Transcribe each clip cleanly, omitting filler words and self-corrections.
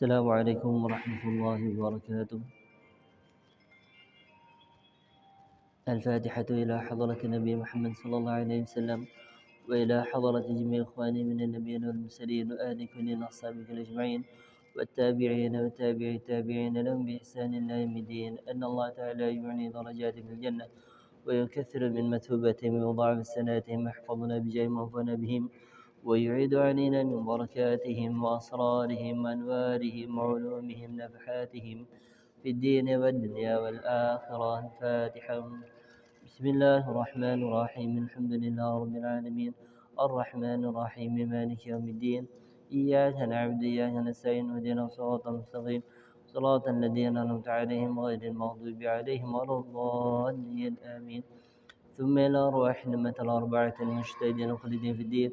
السلام عليكم ورحمة الله وبركاته. الفاتحة إلى حضرة النبي محمد صلى الله عليه وسلم، وإلى حضرة جميع إخواني من النبيين والمرسلين وآل كل أصحابك أجمعين، والتابعين وتابع التابعين لهم بإحسان إلى يوم الدين. أن الله تعالى يعني درجات في الجنة ويكثر من مثوبتهم ويضاعف سناتهم ويحفظنا بجاه وانفعنا بهم، ويعيد علينا من بركاتهم وأسرارهم وأنوارهم وعلومهم نفحاتهم في الدين والدنيا والآخرة. الفاتحة. بسم الله الرحمن الرحيم. الحمد لله رب العالمين الرحمن الرحيم مالك يوم الدين. إياك نعبد وإياك نستعين اهدنا الصراط المستقيم صراط الذين أنعمت عليهم غير المغضوب عليهم ولا الضالين آمين. ثم إلى أرواح الأئمة الأربعة المجتهدين المخلدين في الدين،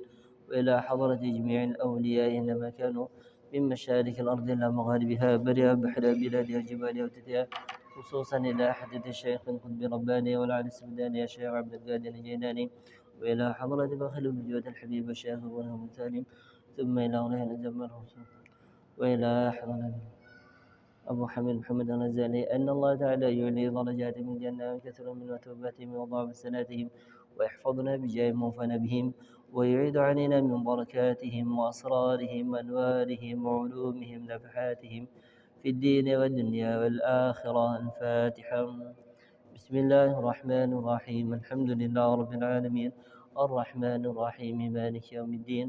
وإلى حضرة جميع الأولياء إنما كانوا من مشارق الأرض إلى مغاربها برها بحرها بلادها جبالها وتتها، خصوصا إلى حدث الشيخ القطب رباني والعلي السمداني الشيخ عبد القادر الجيلاني، وإلى حضرة بخل الوجود الحبيب الشيخ ابراهيم السالم، ثم إلى أولياء الأزم الرسول، وإلى حضرة أبو حميد محمد الغزالي أن الله تعالى يعلي درجات من الجنة وكثر من مثوباتهم وضعف سناتهم، ويحفظنا بجاههم وانفعنا بهم، ويعيد علينا من بركاتهم وأسرارهم وأنوارهم وعلومهم نفحاتهم في الدين والدنيا والآخرة. الفاتحة. بسم الله الرحمن الرحيم. الحمد لله رب العالمين الرحمن الرحيم مالك يوم الدين.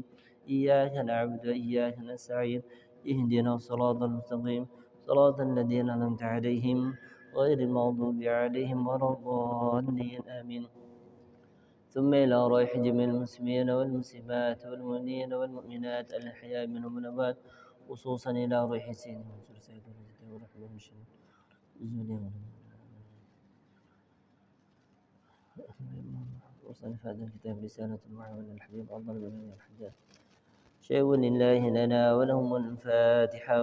إياك نعبد وإياك نستعين اهدنا الصراط المستقيم صراط الذين أنعمت عليهم غير المغضوب عليهم ولا الضالين آمين. ثم إلى روح جميع المسلمين والمسلمات والمؤمنين والمؤمنات الأحياء منهم والأموات، خصوصا إلى روح سيدنا منصور سيد الرزق ورحمة المشرين وصنف هذا الكتاب رسالة المعاون الحبيب أفضل من الحجاج شيء لله لنا ولهم. الفاتحة.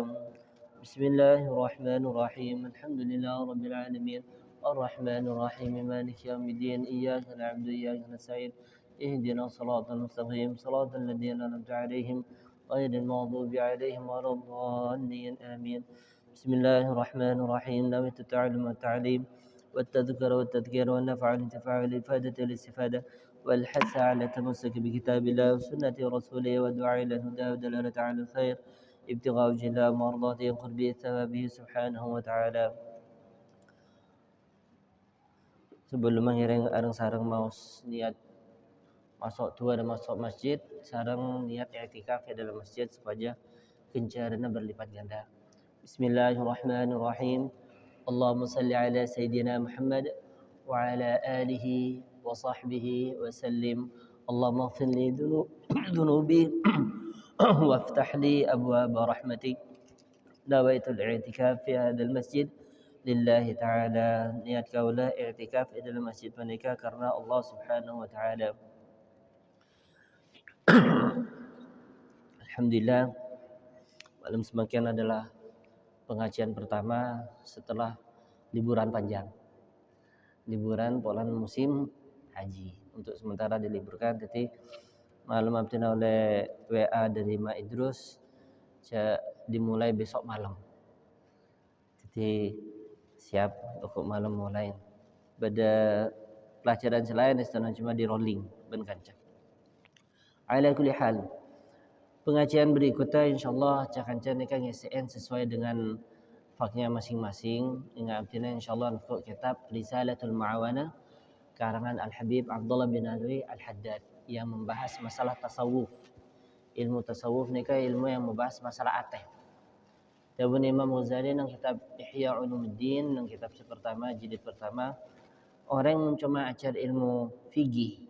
بسم الله الرحمن الرحيم. الحمد لله رب العالمين الرحمن الرحيم مالك يوم الدين. إياك نعبد وإياك نستعين اهدنا الصراط المستقيم صراط الذين أنعمت عليهم غير المغضوب عليهم ولا الضالين آمين. بسم الله الرحمن الرحيم. نويت التعلم والتعليم والتذكر والتذكير والنفع والانتفاع والإفادة والاستفادة والحث على التمسك بكتاب الله وسنة رسوله والدعاء إلى الهدى ودلالة على الخير ابتغاء وجه الله ومرضاته وقربه ثوابه سبحانه وتعالى. Sebelum mengiring areng sareng mau niat masuk tua dan masuk masjid, sareng niat i'tikaf di dalam masjid supaya kencaraannya berlipat ganda. Bismillahirrahmanirrahim. Allahumma salli ala sayyidina Muhammad wa ala alihi wa sahbihi wa sallim. Allahumma ighfir li dhunubi وافتح لي أبواب رحمتك. نويت الاعتكاف في هذا المسجد لله تعالى. niat kaulah i'tikaf di dalam masjid menikah karena Allah Subhanahu wa taala. Alhamdulillah, malam semakin adalah pengajian pertama setelah liburan panjang. Liburan bulan musim haji untuk sementara diliburkan. Jadi malam abdina oleh WA dari Ma Idrus dimulai besok malam. Jadi siap untuk malam mulai. Pada pelajaran selain istana cuma di rolling ben kancah. Ala kulli hal. Pengajian berikutnya insyaallah cakancan kan ngisiin sesuai dengan faknya masing-masing. Ingat abdina insyaallah untuk kitab Risalatul Ma'awana karangan Al-Habib Abdullah bin Alwi Al-Haddad yang membahas masalah tasawuf. Ilmu tasawuf ni kan ilmu yang membahas masalah ateh. Dan Imam Ghazali nang kitab Ihya Ulumuddin nang kitab pertama jilid pertama, orang yang cuma ajar ilmu fikih,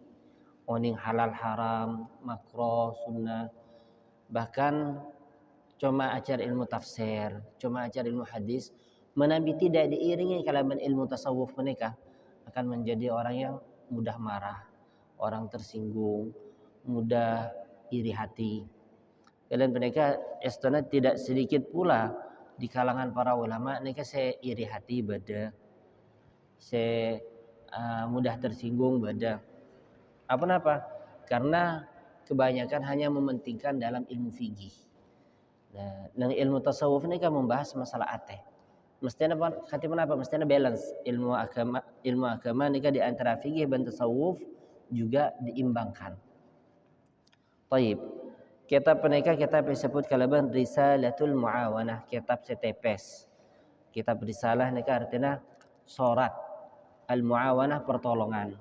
oning halal haram, makruh, sunnah, bahkan cuma ajar ilmu tafsir, cuma ajar ilmu hadis, menabi tidak diiringi kalaman ilmu tasawuf mereka akan menjadi orang yang mudah marah, orang tersinggung, mudah iri hati. Dan mereka istana tidak sedikit pula di kalangan para ulama mereka saya iri hati pada saya mudah tersinggung pada apa? Karena kebanyakan hanya mementingkan dalam ilmu fikih. Nang ilmu tasawuf ini kan membahas masalah ate. Mestinya apa? Mestinya balance ilmu agama ini kan di antara fikih dan tasawuf juga diimbangkan. Taib. Kitab penikah kitab disebut kalaban Risalatul Muawanah, kitab setepes. Kitab risalah ini kan artinya sorat. Al-Muawanah pertolongan.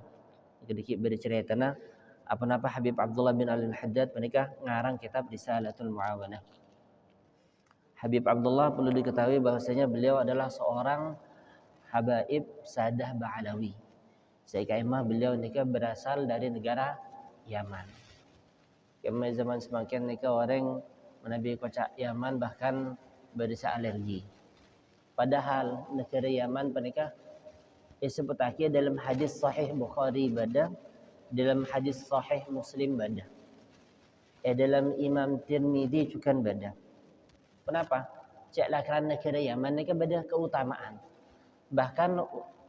Sedikit berceritana apa Habib Abdullah bin Al-Haddad menikah ngarang kitab Risalatul Muawanah. Habib Abdullah perlu diketahui bahwasanya beliau adalah seorang habaib Sadah Ba'alawi. Sehingga beliau nikah berasal dari negara Yaman. Kemai zaman semakin nikah orang menabi kocak Yaman bahkan berisa alergi. Padahal negara Yaman pernikah disebutake dalam hadis sahih Bukhari bada, dalam hadis sahih Muslim bada. Dalam Imam Tirmidzi juga bada. Kenapa? Caklah kerana negara Yaman ni kan beda keutamaan. Bahkan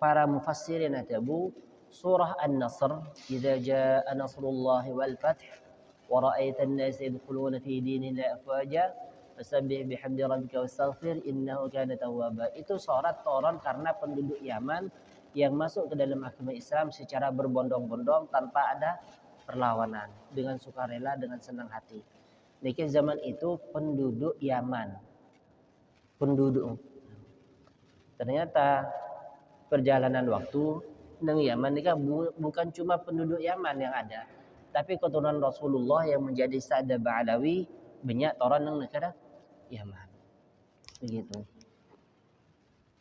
para mufassirin atabu surah An-Nasr, "Idza jaa nasrullahi wal fath wa ra'aita an-nasa yadkhuluna fi dinillahi afwaja fasabbih bihamdi rabbika wastaghfir innahu kana tawwaba." Itu surat turun karena penduduk Yaman yang masuk ke dalam agama Islam secara berbondong-bondong tanpa ada perlawanan, dengan sukarela, dengan senang hati. Niki zaman itu penduduk Yaman. Ternyata perjalanan waktu nang Yaman ini kan bukan cuma penduduk Yaman yang ada, tapi keturunan Rasulullah yang menjadi Sadah Ba'alawi banyak orang nang negara Yaman. Begitu.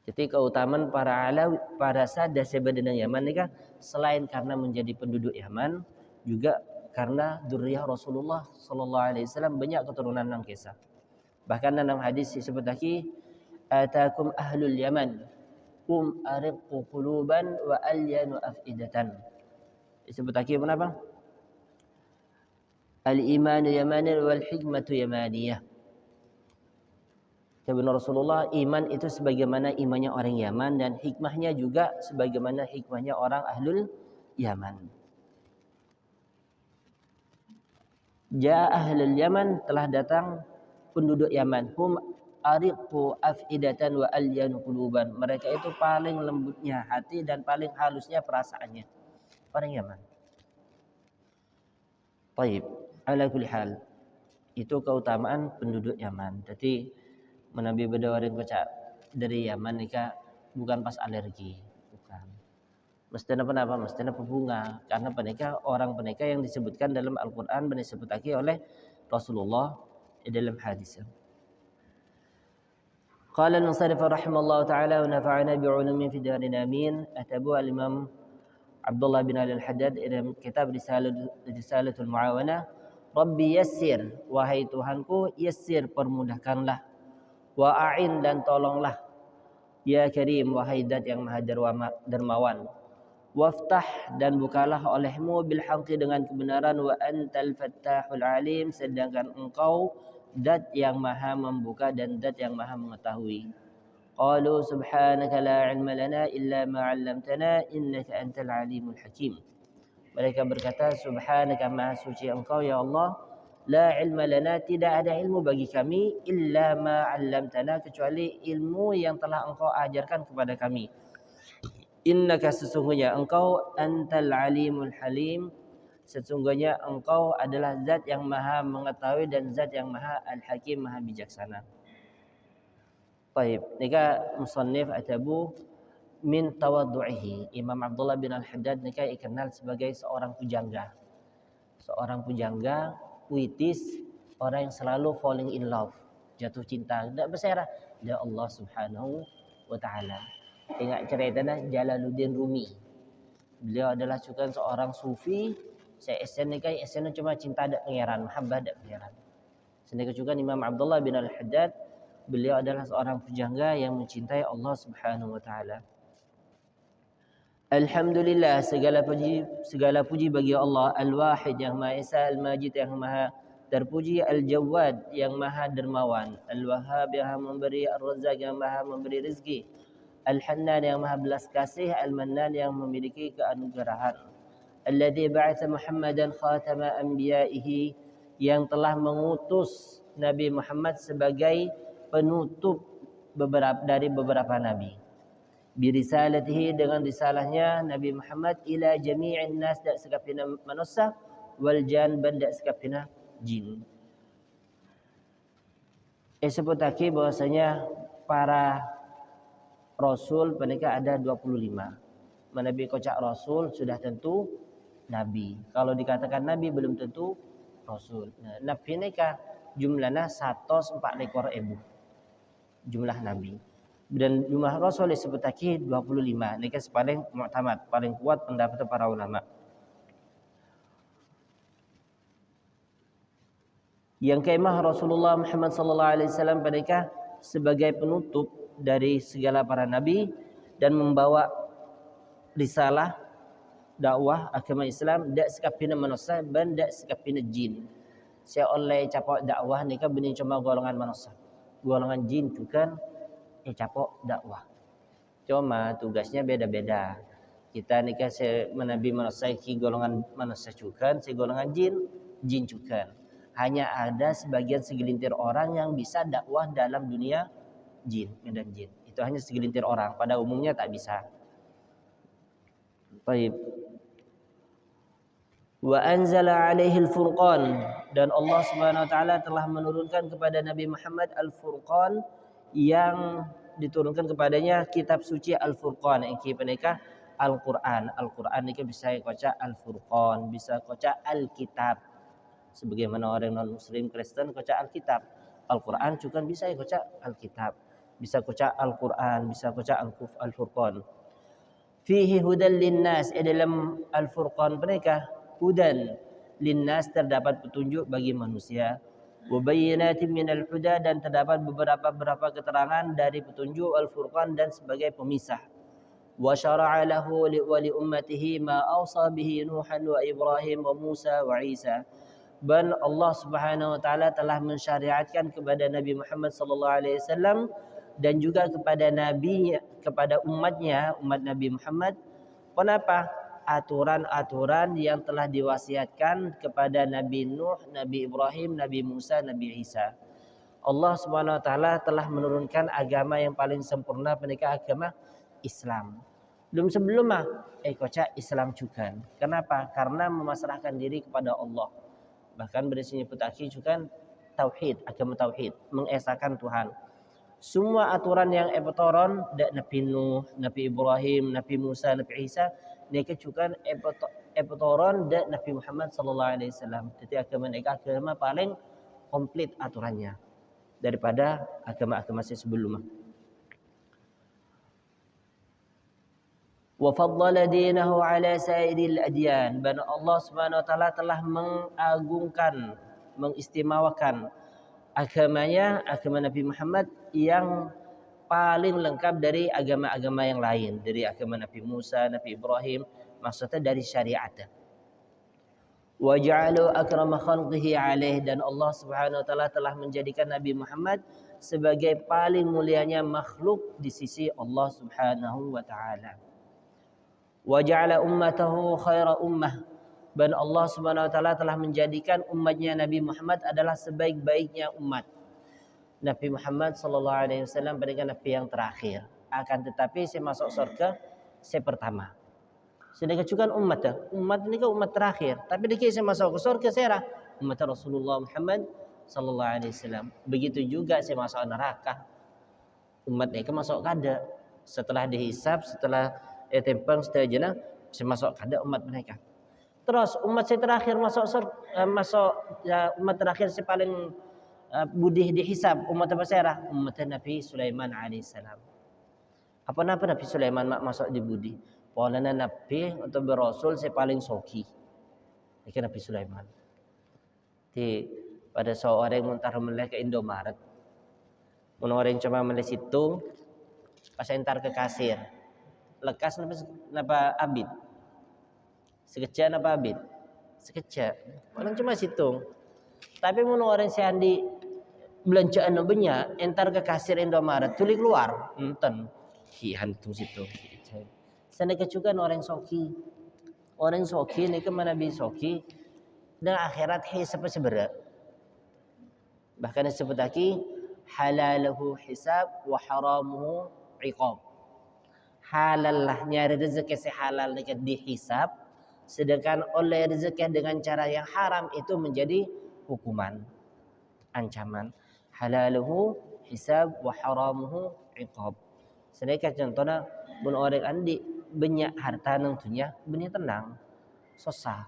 Jadi keutamaan para Sadah sebelum Yaman ini kan selain karena menjadi penduduk Yaman, juga karena dzurriyyah Rasulullah sallallahu alaihi wasallam banyak keturunan nang kisah. Bahkan dalam hadis disebut lagi atakum ahlul Yaman ariqqu quluban wa alyanu afidatan. Disebut lagi apa? Al-imanu yamani wal hikmatu yamaniyah. Kata Rasulullah, iman itu sebagaimana imannya orang Yaman dan hikmahnya juga sebagaimana hikmahnya orang ahlul Yaman. Ja ahlul Yaman, telah datang penduduk Yaman. Hum ariqu afidatan wa alyanu quluban. Mereka itu paling lembutnya hati dan paling halusnya perasaannya. Orang Yaman. Baik, ala kulli hal. Itu keutamaan penduduk Yaman. Jadi menabi bedawarin kocak dari Yaman nikah bukan pas alergi, bukan. Mestinya apa? Mestinya pebunga. Karena orang penikah yang disebutkan dalam Al-Quran disebut lagi oleh Rasulullah dalam hadis. Qala al-musannif rahimallahu ta'ala wa nafa'ana bi'ulumin fi darin amin. Atabu al-imam Abdullah bin Al-Haddad dalam kitab Risalatul Muawanah. Rabbi yassir, wahai Tuhanku, yassir, permudahkanlah. Wa a'in, dan tolonglah. Ya Karim, wahai Dat yang maha dermawan. Waftah, dan bukalah olehmu bil haqqi, dengan kebenaran. Wa antal fattahul alim, sedangkan engkau Dat yang maha membuka dan Dat yang maha mengetahui. Qalu subhanaka la ilma lana illa ma 'allamtana innaka antal alimul hakim. Mereka berkata, subhanaka, maha suci engkau ya Allah, la ilma lana, tidak ada ilmu bagi kami, illa ma 'allamtana, kecuali ilmu yang telah engkau ajarkan kepada kami. Innaka, sesungguhnya engkau, antal alimul halim, sesungguhnya engkau adalah zat yang maha mengetahui dan zat yang maha al-hakim, maha bijaksana. Baik, nika musannif atabu min tawaddu'ihi. Imam Abdullah bin Al-Haddad nika dikenal sebagai seorang pujangga. Seorang pujangga, puitis, orang yang selalu falling in love, jatuh cinta, tidak berserah dia Allah Subhanahu wa taala. Ingat ceritanya Jalaluddin Rumi. Beliau adalah juga seorang sufi. Saya esen cuma cinta ada pangeran, mahabbah ada pangeran. Sedangkan juga Imam Abdullah bin Al-Haddad, beliau adalah seorang pujangga yang mencintai Allah Subhanahu wa taala. Alhamdulillah, segala puji bagi Allah, Al-Wahid yang Maha Esa, Al-Majid yang Maha terpuji, Al-Jawad yang Maha dermawan, Al-Wahhab yang Maha memberi, Ar-Razzaq yang Maha memberi rezeki, Al-Hannan yang Maha belas kasih, Al-Mannan yang memiliki keanugerahan. Alladzi ba'atsa Muhammadan khatama anbiya'ihi, yang telah mengutus Nabi Muhammad sebagai penutup dari beberapa nabi. Birisalatihi dengan risalahnya Nabi Muhammad ila jami'in nas dak sekapina manusia wal jan banda sekapina jin. Sebutake bahwasanya para rasul mereka ada 25. Nabi kocak rasul sudah tentu nabi. Kalau dikatakan nabi belum tentu rasul. Nah, nabi mereka jumlahnya 104 ekor ebu. Jumlah nabi. Dan jumlah rasul disebut lagi 25. Ini paling mu'tamad, paling kuat pendapat para ulama. Yang kemah Rasulullah Muhammad sallallahu alaihi wasallam mereka sebagai penutup dari segala para nabi dan membawa risalah dakwah agama Islam dak sekapina manusia dan dak sekapina jin. Saya oleh capok dakwah ni kan benih cuma golongan manusia. Golongan jin juga capok dakwah. Cuma tugasnya beda-beda. Kita ni kan menabi manusia ki golongan manusia juga, si golongan jin juga. Hanya ada sebagian segelintir orang yang bisa dakwah dalam dunia jin, medan jin. Itu hanya segelintir orang, pada umumnya tak bisa. Baik. Wa anzala alaihi al-furqan, dan Allah Subhanahu wa taala telah menurunkan kepada Nabi Muhammad al-furqan, yang diturunkan kepadanya kitab suci al-furqan yang mereka Al-Qur'an. Al-Qur'an ini bisa baca al-furqan, bisa baca al-kitab. Sebagaimana orang non muslim Kristen baca al-kitab. Al-Qur'an juga bisa baca al-kitab. Bisa baca al-Qur'an, bisa baca al-furqan. Fihi hudan linnas, dalam al-furqan mereka hudan linnas terdapat petunjuk bagi manusia. Wa bayyinatin minal huda, dan terdapat beberapa keterangan dari petunjuk al-furqan dan sebagai pemisah. Wa syara'a lahu wa li ummatihi ma awsa bihi Nuhan wa Ibrahim wa Musa wa Isa. Dan Allah Subhanahu wa taala telah mensyariatkan kepada Nabi Muhammad sallallahu alaihi wasallam dan juga kepada umatnya, umat Nabi Muhammad, kenapa? Aturan-aturan yang telah diwasiatkan kepada Nabi Nuh, Nabi Ibrahim, Nabi Musa, Nabi Isa. Allah Subhanahu wa taala telah menurunkan agama yang paling sempurna, menikah agama Islam. Belum sebelumnya kocak Islam juga. Kenapa? Karena memasrahkan diri kepada Allah. Bahkan berisinya putaki juga tauhid, agama tauhid, mengesahkan Tuhan. Semua aturan yang epetoron dak Nabi Nuh, Nabi Ibrahim, Nabi Musa, Nabi Isa, mereka juga epetoron dak Nabi Muhammad sallallahu alaihi wasallam. Jadi agama paling komplit aturannya daripada agama-agama sebelumnya. Wa faddala dinahu ala sa'iril adyan, dan Allah Subhanahu wa taala telah mengagungkan, mengistimewakan agamanya, agama Nabi Muhammad yang paling lengkap dari agama-agama yang lain, dari agama Nabi Musa, Nabi Ibrahim, maksudnya dari syariat. Wa ja'alu akrama khalqihi alaih, dan Allah Subhanahu wa taala telah menjadikan Nabi Muhammad sebagai paling mulianya makhluk di sisi Allah Subhanahu wa taala. Wa ja'ala ummatahu khaira ummah, dan Allah Subhanahu wa taala telah menjadikan umatnya Nabi Muhammad adalah sebaik-baiknya umat. Nabi Muhammad sallallahu alaihi wasallam adalah nabi yang terakhir. Akan tetapi saya masuk surga saya pertama. Sedangkan juga umat ini kan umat terakhir. Tapi dikit saya masuk ke surga saya umat Rasulullah Muhammad sallallahu alaihi wasallam. Begitu juga saya masuk neraka. Umat ini kan masuk kada. Setelah dihisab, setelah tempang, setelah jenah, saya masuk kada umat mereka. Terus umat saya terakhir umat terakhir saya paling budih dihisab, umat apa saya? Umat Nabi Sulaiman alaihissalam. Apa Nabi Sulaiman masuk di budi? Polana Nabi atau berasul saya paling soki. Ini Nabi Sulaiman. Pada seorang yang mentar ke Indomaret, orang cuma melihat situ, pas entar ke kasir, lekas napa abid. Sekejap napa abid? Sekejap. Orang cuma situng. Tapi mun orang siandi belanjaan banyak, entar ke kasir Indomaret, tuli keluar. Enten. Hantu situ. Sana kecukan orang soki. Orang soki ni ke mana bi soki dan akhirat hisab seberat. Bahkan disebut lagi halaluhu hisab wa haramuhu iqab. Halal lah nyari rezeki si halal dekat dihisab, sedangkan oleh rezeki dengan cara yang haram itu menjadi hukuman, ancaman. Halaluhu hisab wa haramuhu iqab. Sedangkan contohnya mun orang andi banyak harta nang dunia, banyak tenang, susah.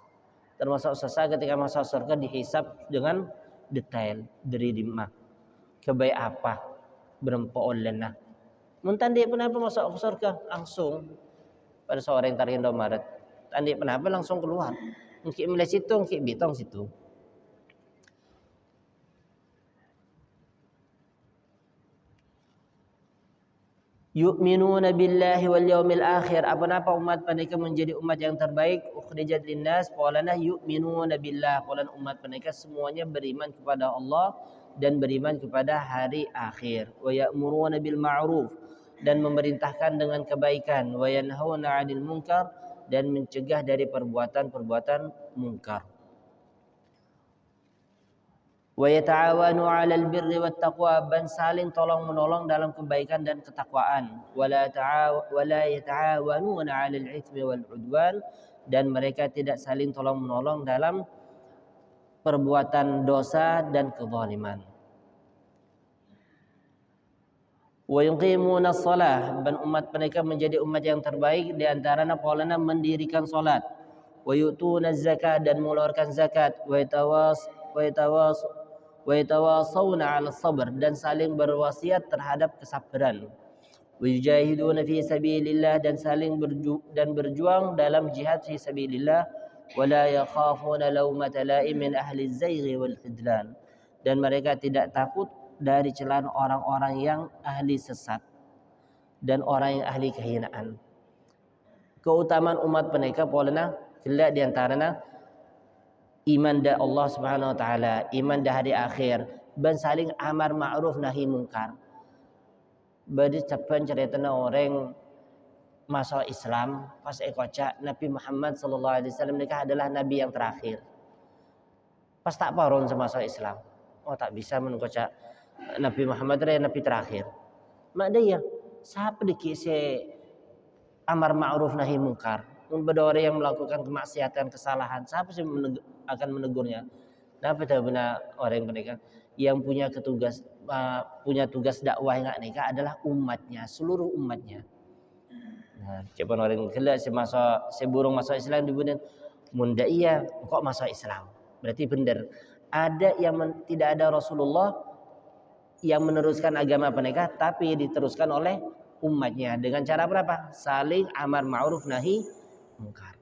Termasuk susah ketika masuk surga dihisab dengan detail dari lima kebaik apa berempat oleh. Mun tandi kenapa masuk surga langsung pada sore yang tarik Indomaret. Tandi kenapa langsung keluar. Mungkin mulai situ, mungkin bitong situ. Yu'minuna billahi wal yaumil akhir. Apa-apa umat mereka menjadi umat yang terbaik. Ukhrijat linnas. Qawlana yu'minuna billah. Qawlan umat mereka semuanya beriman kepada Allah dan beriman kepada hari akhir. Wa ya'muruna bil ma'ruf. Dan memerintahkan dengan kebaikan. Wa yanhauna 'anil munkar. Dan mencegah dari perbuatan-perbuatan munkar. Wa yata'awanu 'alal birri wat taqwa, dan saling tolong menolong dalam kebaikan dan ketakwaan. Wala yata'awanuna 'alal itsmi wal 'udwan, dan mereka tidak saling tolong menolong dalam perbuatan dosa dan kezaliman. Wa yuqimuna shalah, dan umat mereka menjadi umat yang terbaik di antaranya qaulana mendirikan salat. Wa yu'tuna zakat, dan mengeluarkan zakat. Wa yatawasawna 'ala sabr, dan saling berwasiat terhadap kesabaran. Wa yujahiduna fi sabilillah, dan saling berjuang dalam jihad fi sabilillah. Wa la yakhafuna lawmata la'im min ahli az-zayghi wal khidlan, dan mereka tidak takut dari celaan orang-orang yang ahli sesat dan orang yang ahli kehinaan. Keutamaan umat mereka polana kelak di antaranya iman da Allah Subhanahu wa taala, iman da hari akhir, dan saling amar ma'ruf nahi munkar. Badi capan ceritana orang masuk Islam pas ekoca Nabi Muhammad sallallahu alaihi wasallam nikah adalah nabi yang terakhir. Pas tak paron masuk Islam. Oh tak bisa menengkoca Nabi Muhammad adalah nabi terakhir. Mak dia siapa dikit amar ma'ruf nahi munkar. Bada orang yang melakukan kemaksiatan, kesalahan, siapa sih akan menegurnya? Kenapa tahu benar orang mereka yang punya tugas dakwah yang nikah adalah umatnya, seluruh umatnya. Nah, coba orang kelak seburung masuk Islam dibunuh. Munda iya kok masuk Islam. Berarti benar. Ada yang tidak ada Rasulullah yang meneruskan agama mereka, tapi diteruskan oleh umatnya dengan cara berapa? Saling amar ma'ruf nahi munkar.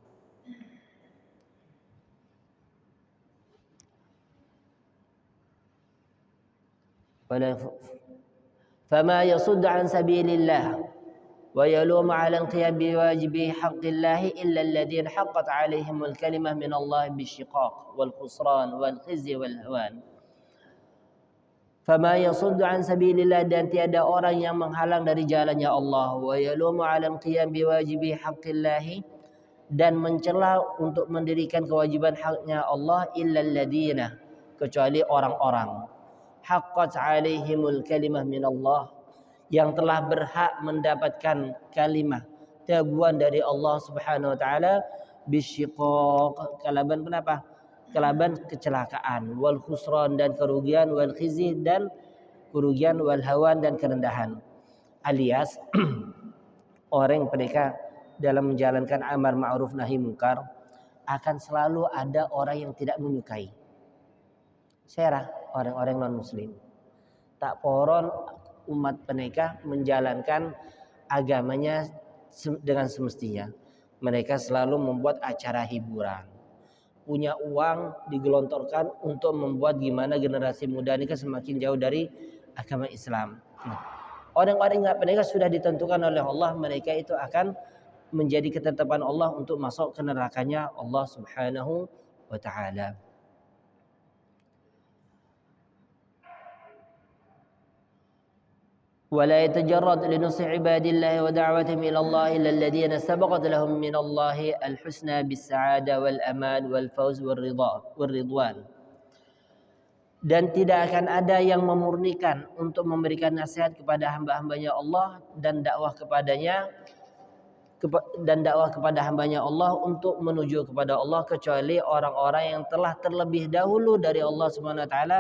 Fama yasud an sabilillah wa yalum 'ala al-qiyam biwajibi haqqillah illa alladhina haqqat 'alaihimul kalimah min Allah bisyiqaq wal khusran wal khizyi wal hawan. Fama yasud an sabilillah, dan tiada orang yang menghalang dari jalannya Allah. Wa yalumu 'ala al-qiyam biwajibi haqqillah, dan mencela untuk mendirikan kewajiban haknya Allah illa alladhina, kecuali orang-orang haqqat 'alaihimul kalimah min Allah, yang telah berhak mendapatkan kalimah tebuan dari Allah Subhanahu wa taala bisyiqaq, kalaban kenapa? Kalaban kecelakaan, wal khusran, dan kerugian, wal khizi, dan kerugian, wal hawan, dan kerendahan. Alias orang mereka dalam menjalankan amar ma'ruf nahi munkar akan selalu ada orang yang tidak menyukai. Serah orang-orang non muslim. Tak poron umat mereka menjalankan agamanya dengan semestinya. Mereka selalu membuat acara hiburan. Punya uang digelontorkan untuk membuat gimana generasi muda ini semakin jauh dari agama Islam. Orang-orang yang mereka sudah ditentukan oleh Allah, mereka itu akan menjadi ketetapan Allah untuk masuk ke nerakanya Allah Subhanahu wa taala. ولا يتجرد لنصح عباد الله ودعوتهم إلى الله إلا الذين سبقت لهم من الله الحسنى بالسعادة والأمان والفوز والرضوان. dan tidak akan ada yang memurnikan untuk memberikan nasihat kepada hamba-hambanya Allah dan dakwah kepadanya hambanya Allah untuk menuju kepada Allah kecuali orang-orang yang telah terlebih dahulu dari Allah Subhanahu wa taala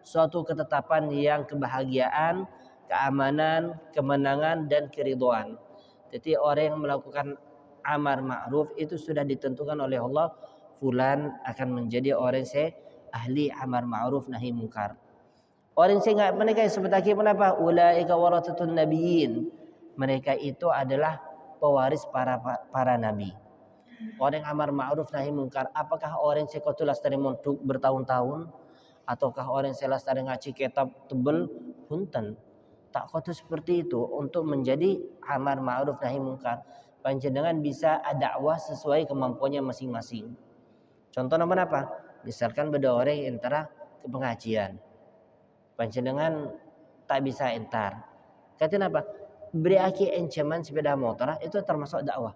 suatu ketetapan yang kebahagiaan, keamanan, kemenangan dan keridhaan. Jadi orang yang melakukan amar ma'ruf itu sudah ditentukan oleh Allah, fulan akan menjadi orang yang ahli amar ma'ruf nahi mungkar. Orang yang mereka seperti apa? Ulaika warathatun nabiyyin. Mereka itu adalah pewaris para nabi. Orang yang amar ma'ruf nahi mungkar, apakah orang yang sekotulas dari mondok bertahun-tahun ataukah orang yang selesai ngaji kitab tebel punten? Tak kotu seperti itu untuk menjadi amar ma'ruf nahi mungkar. Panjenengan bisa dakwah sesuai kemampuannya masing-masing. Contoh apa? Misalkan beda orang yang antara ke pengajian. Panjenengan tak bisa entar. Katanya apa? Beri aki ancaman sepeda motor itu termasuk dakwah.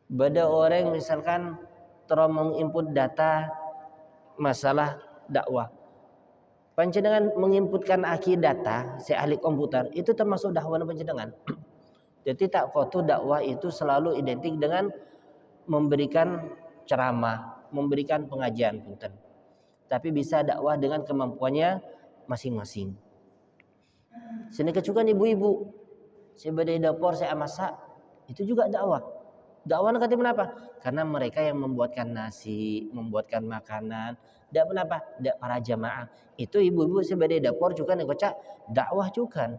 Beda orang misalkan terus menginput data masalah dakwah. Panjenengan menginputkan aki data si ahli komputer itu termasuk dakwah panjenengan. Jadi tak kotu dakwah itu selalu identik dengan memberikan ceramah, memberikan pengajian punten. Tapi bisa dakwah dengan kemampuannya masing-masing. Sini kecukan ibu-ibu, sebagai dapur saya masak, itu juga dakwah. Dakwah nanti kenapa? Karena mereka yang membuatkan nasi, membuatkan makanan. Tidak kenapa? Tidak para jamaah. Itu ibu-ibu sebagai dapur juga nih kocak dakwah juga.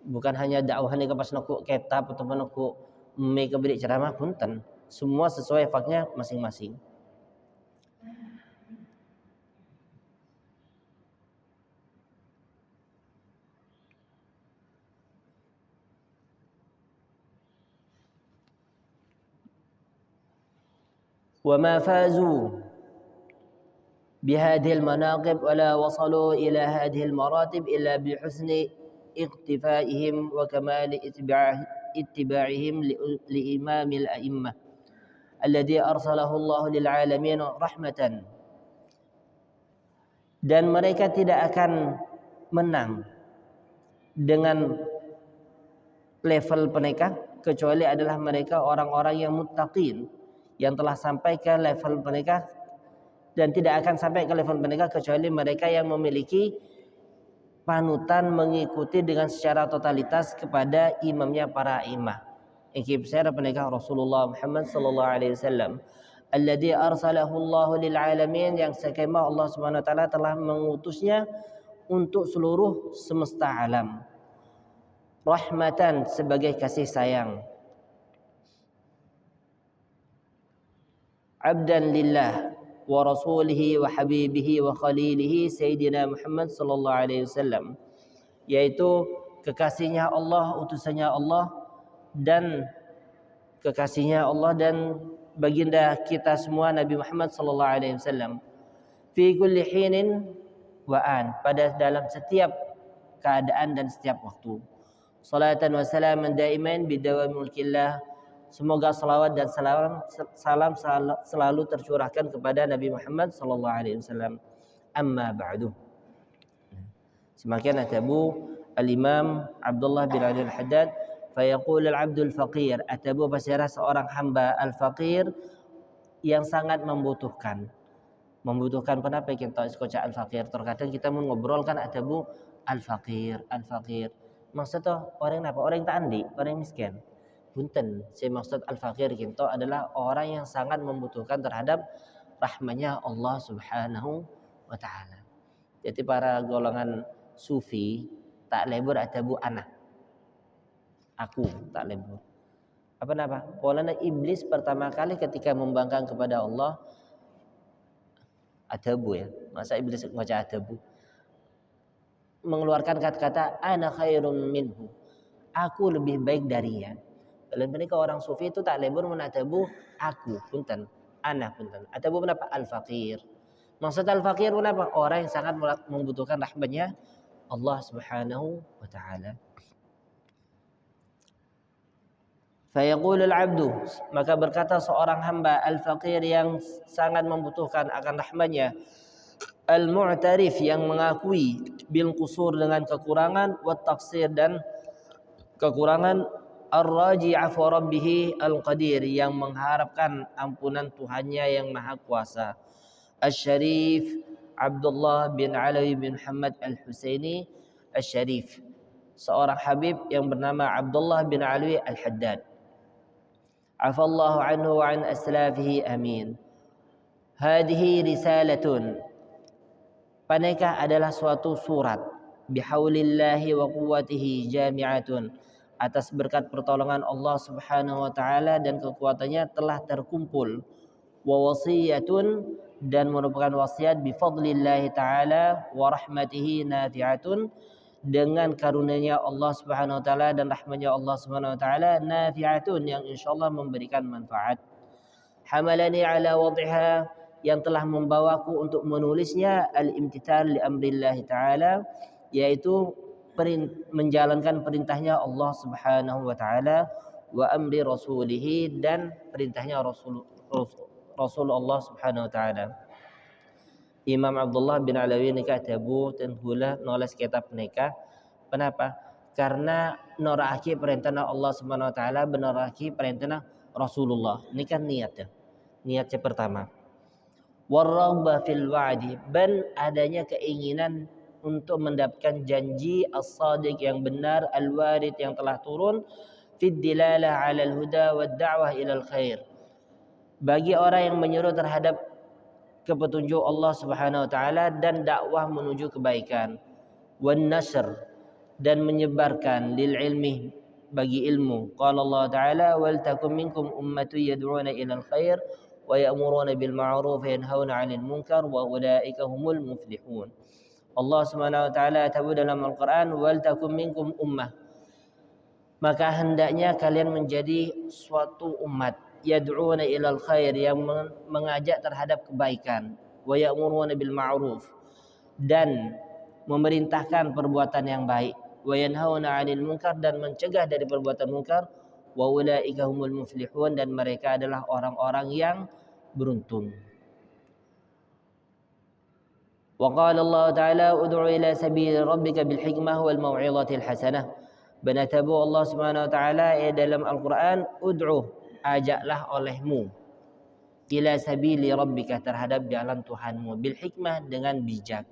Bukan hanya dakwah nih pas nukuk kitab atau nukuk mereka beri ceramah punten. Semua sesuai faknya masing-masing. وما فازوا بهذه المناقب ولا وصلوا إلى هذه المراتب إلا بحسن اقتفائهم وكمال اتباعهم لإمام الأئمة الذي أرسله الله للعالمين رحمة. Dan mereka tidak akan menang dengan level mereka kecuali adalah mereka orang-orang yang muttaqin yang telah sampai ke level mereka dan tidak akan sampai ke level mereka kecuali mereka yang memiliki panutan mengikuti dengan secara totalitas kepada imamnya para imam. Iki besar mereka Rasulullah Muhammad sallallahu alaihi wasallam alladzi arsalahu Allah lil alamin yang sekema Allah Subhanahu wa taala telah mengutusnya untuk seluruh semesta alam. Rahmatan sebagai kasih sayang. Abdan lillah wa rasulihi wa habibihi wa khalilihi Sayyidina Muhammad sallallahu alaihi wasallam, yaitu kekasihnya Allah, utusannya Allah dan kekasihnya Allah dan baginda kita semua Nabi Muhammad sallallahu alaihi wasallam. Fi kulli hinin wa an, pada dalam setiap keadaan dan setiap waktu. Salatan wa salaman daiman bidawami mulkillah. Semoga salawat dan salam selalu tercurahkan kepada Nabi Muhammad sallallahu alaihi wasallam. Amma ba'du. Semakin atabu al-Imam Abdullah bin Ali al-Haddad fayaqul al-'abdul faqir, atabu pasirah seorang hamba al-faqir yang sangat membutuhkan. Membutuhkan kenapa kita iskoca al-faqir? Terkadang kita mengobrolkan atabu al-faqir. Maksudnya orang apa? Orang yang tak andi, orang yang miskin. Punten, saya maksud al-faqir kinto adalah orang yang sangat membutuhkan terhadap rahmatnya Allah Subhanahu wa taala. Jadi para golongan sufi tak lebur atabu anak. Aku tak lebur. Apa nama? Polanya iblis pertama kali ketika membangkang kepada Allah atabu ya. Masa iblis baca atabu? Mengeluarkan kata-kata ana khairun minhu. Aku lebih baik darinya. Dalam mereka orang sufi itu tak lebur menatabu aku punten, anak punten. Atabu kenapa? Al-faqir. Maksud al-faqir kenapa? Orang yang sangat membutuhkan rahmatnya Allah Subhanahu wa taala. Fayaqulul 'abdu, maka berkata seorang hamba al-faqir yang sangat membutuhkan akan rahmatnya al-mu'tarif yang mengakui bil qusur dengan kekurangan, wat taqsir dan kekurangan, ar-raji 'afwa rabbih al-qadir yang mengharapkan ampunan Tuhannya yang Maha Kuasa. Asy-Syarif Abdullah bin Alawi bin Muhammad Al-Husaini Asy-Syarif, seorang habib yang bernama Abdullah bin Alawi Al-Haddad. Afallahu anhu wa an aslafihi amin. Hadhihi risalatun, panekah adalah suatu surat, bihaulillahi wa quwwatihi jami'atun, atas berkat pertolongan Allah Subhanahu wa taala dan kekuatannya telah terkumpul, wa wasiyatun, dan merupakan wasiat, bifadlillahi taala wa rahmatihi nafi'atun, dengan karunia Allah Subhanahu wa taala dan rahmatnya Allah Subhanahu wa taala, nafi'atun, yang insyaallah memberikan manfaat. Hamalani ala wad'iha, yang telah membawaku untuk menulisnya, al-imtithal li amrillah taala, yaitu menjalankan perintahnya Allah Subhanahu wa taala, wa amri rasulih, dan perintahnya Rasul Allah Subhanahu wa taala. Imam Abdullah bin Alawi ni katabu tentulah nulis kitab nikah. Kenapa? Karena noraki perintahna Allah Subhanahu wa taala, benoraki perintahna Rasulullah. Ini kan niatnya. Niatnya pertama. Warraghbah fil wa'di, dan adanya keinginan untuk mendapatkan janji as-sadiq yang benar, al-warid yang telah turun, fid dilalah 'alal huda wad da'wah ilal khair, bagi orang yang menyeru terhadap kepetunjuk Allah Subhanahu wa taala dan dakwah menuju kebaikan, wan nasr, dan menyebarkan, lil ilmi, bagi ilmu. Qala Allah taala, wal takum minkum ummatun yad'una ilal khair wa ya'muruna bil ma'ruf wa yanhauna 'anil munkar wa ulaika humul muflihun. Allah Subhanahu wa taala tabu dalam Al-Qur'an, wal takum minkum ummah, maka hendaknya kalian menjadi suatu umat, yad'una ilal khair, yang mengajak terhadap kebaikan, wa ya'muruna bil ma'ruf, dan memerintahkan perbuatan yang baik, wa yanhauna 'anil munkar, dan mencegah dari perbuatan munkar, wa ulaika humul muflihun, dan mereka adalah orang-orang yang beruntung. Wa qala Allah ta'ala, ud'u ila sabili rabbika bil hikmah wal mau'izatil hasanah. Benatabu Allah Subhanahu wa taala dalam Al-Qur'an, ud'u, ajaklah olehmu, ila sabili rabbika, terhadap jalan Tuhanmu, bil hikmah, dengan bijak,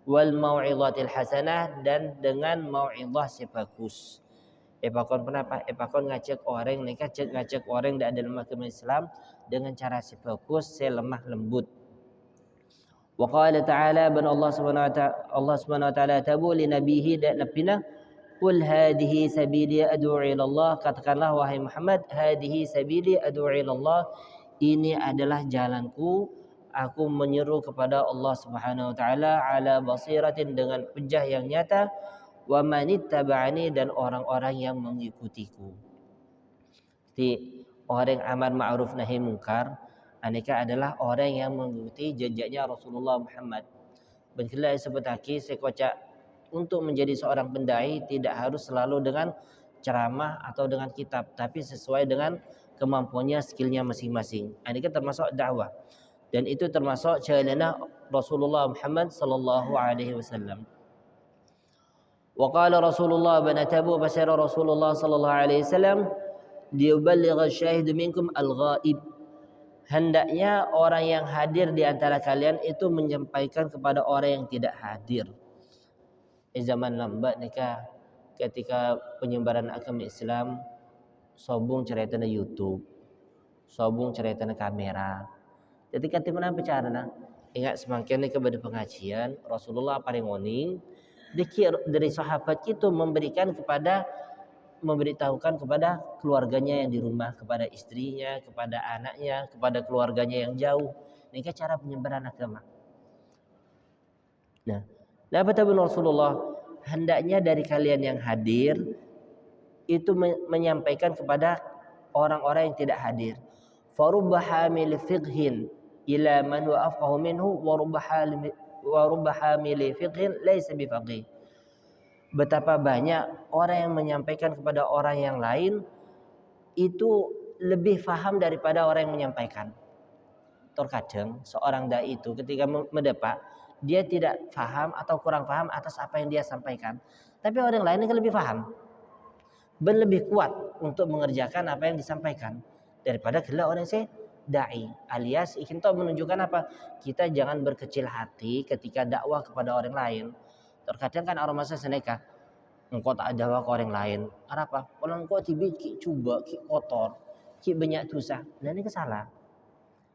wal mau'izatil hasanah, dan dengan mau'izah sebagus. Epakon kenapa? Epakon ngajak orang nikah, ngajak orang dalam agama Islam dengan cara sebagus, selemah lembut. Wa qala ta'ala, ban Allah Subhanahu wa taala tabu li nabihi dan nabina, qul hadhihi sabili ad'u ila Allah, katakanlah wahai Muhammad, hadhihi sabili ad'u ila Allah, ini adalah jalanku, aku menyeru kepada Allah Subhanahu wa taala, ala basiratin, dengan hujjah yang nyata, wa manittaba'ani, dan orang-orang yang mengikutiku. Jadi orang amar ma'ruf nahi munkar, aneka adalah orang yang mengikuti jejaknya Rasulullah Muhammad. Begitu seperti sekocak, untuk menjadi seorang pendai tidak harus selalu dengan ceramah atau dengan kitab, tapi sesuai dengan kemampuannya, skillnya masing-masing. Ini kan termasuk dakwah, dan itu termasuk caranya Rasulullah Muhammad sallallahu alaihi wasallam. Wa qala Rasulullah, banatabu basara Rasulullah sallallahu alaihi wasallam, liyuballigha asy-syahid minkum al-ghaib, hendaknya orang yang hadir di antara kalian itu menyampaikan kepada orang yang tidak hadir. Zaman lambat nikah, ketika penyebaran agama Islam, sobung cerita na YouTube, sobung cerita na kamera. Jadi ketika bicara, ingat semakin ni kepada pengajian Rasulullah paling ngoning, dari sahabat itu memberitahukan kepada keluarganya yang di rumah, kepada istrinya, kepada anaknya, kepada keluarganya yang jauh. Ini kan cara penyebaran agama. Nah, kata Rasulullah, hendaknya dari kalian yang hadir itu menyampaikan kepada orang-orang yang tidak hadir. Farubba hamil fiqhin ila man wa afqahu minhu, wa rubba hamil fiqhin laysa bifaqih. Betapa banyak orang yang menyampaikan kepada orang yang lain itu lebih faham daripada orang yang menyampaikan. Terkadang seorang dai itu ketika mendepak, dia tidak paham atau kurang paham atas apa yang dia sampaikan, tapi orang lain yang lebih paham dan lebih kuat untuk mengerjakan apa yang disampaikan daripada kita orang yang dai. Alias kita menunjukkan apa? Kita jangan berkecil hati ketika dakwah kepada orang lain. Terkadang kan orang masa seneka, engkau tak dakwah ke orang lain. Apa? Kalau engkau tibi ki coba ki kotor, ki banyak dosa. Dan ini salah.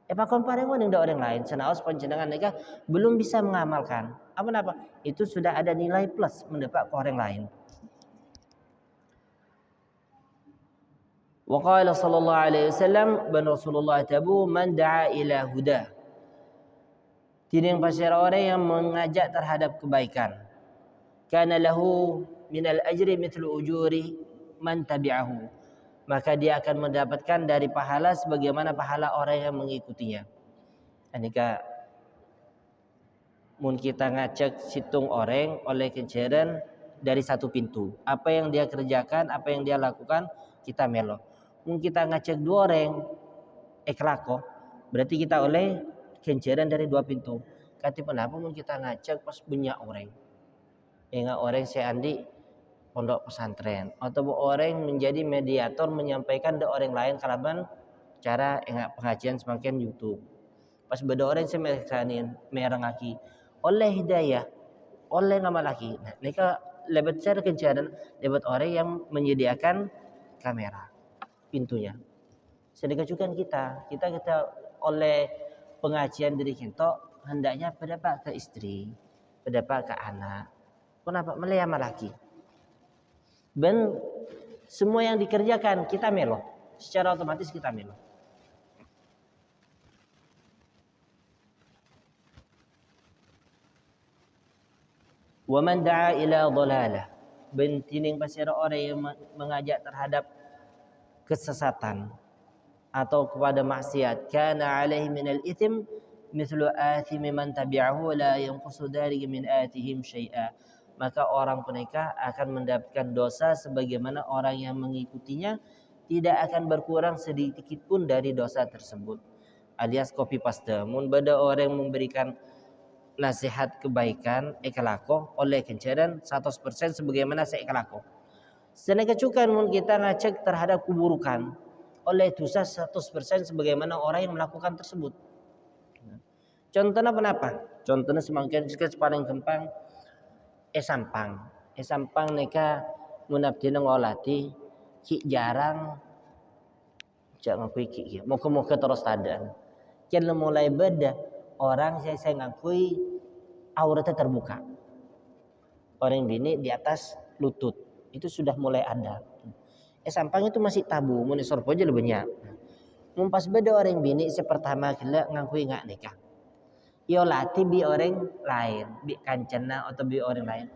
Pakon pareng yang orang lain, senaos panjenengan mereka belum bisa mengamalkan. Apa? Itu sudah ada nilai plus mendapat ke orang lain. Wa qala sallallahu alaihi wasallam ban Rasulullah tabu man da'a ila huda. Tidak pasir orang yang mengajak terhadap kebaikan. Kana lahu minal ajri mithlu ujuri man tabi'ahu. Maka dia akan mendapatkan dari pahala sebagaimana pahala orang yang mengikutinya. Anika mun kita ngajak situng orang oleh kenceran dari satu pintu. Apa yang dia kerjakan, apa yang dia lakukan, kita melo. Mun kita ngajak dua orang kelako, berarti kita oleh kenceran dari dua pintu. Kati kenapa mun kita ngajak pas banyak orang. Ingat orang seandi pondok pesantren atau orang menjadi mediator menyampaikan ke orang lain kalaban cara ingat pengajian semakin YouTube. Pas beda orang semekanin merangaki oleh hidayah, oleh nama laki. Nah, mereka lebat cara kencaran lebat orang yang menyediakan kamera pintunya. Sedangkan juga kita oleh pengajian diri kita hendaknya berdapat ke istri, berdapat ke anak. Kenapa melayani laki? Dan semua yang dikerjakan kita melo, secara otomatis kita melo. Wa man da'a ila dhalalah, bentining pasira orang yang mengajak terhadap kesesatan atau kepada maksiat, kana alaihi minal ithim mithlu athimi man tabi'ahu la yanqusu dhalika min athihim syai'a. Maka orang mereka akan mendapatkan dosa sebagaimana orang yang mengikutinya tidak akan berkurang sedikit pun dari dosa tersebut. Alias copy paste. Mun bada orang yang memberikan nasihat kebaikan ekalako oleh kencaran 100% sebagaimana seekalako. Sedangkan juga mun kita ngecek terhadap keburukan oleh dosa 100% sebagaimana orang yang melakukan tersebut. Contohnya kenapa? Contohnya semakin paling gampang sampang neka munabdi ngolati ki jarang jangan ngakui ki moga-moga terus tadan kian mulai beda orang saya ngakui auratnya terbuka orang bini di atas lutut itu sudah mulai ada sampang itu masih tabu mun sorpo aja lebih banyak pas beda orang bini sepertama kila ngakui ngak nikah yo lati bi orang lain bi kancana atau bi orang lain